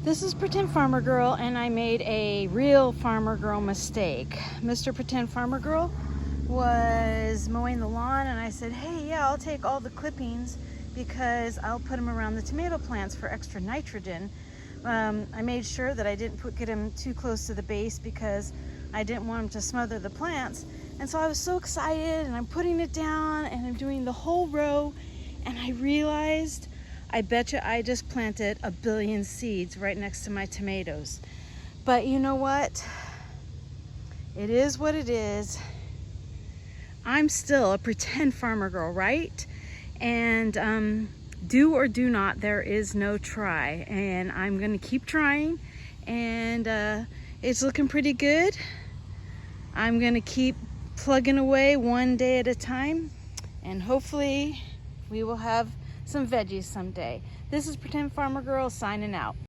This is Pretend Farmer Girl, and I made a real farmer girl mistake. Mr. Pretend Farmer Girl was mowing the lawn, and I said, hey, yeah, I'll take all the clippings because I'll put them around the tomato plants for extra nitrogen. I made sure that I didn't get them too close to the base because I didn't want them to smother the plants. And so I was so excited, and I'm putting it down, and I'm doing the whole row, and I realized, I bet you I just planted 1 billion seeds right next to my tomatoes. But you know what? It is what it is. I'm still a pretend farmer girl, right? And do or do not, there is no try. And I'm gonna keep trying, and it's looking pretty good. I'm gonna keep plugging away one day at a time, and hopefully we will have some veggies someday. This is Pretend Farmer Girl signing out.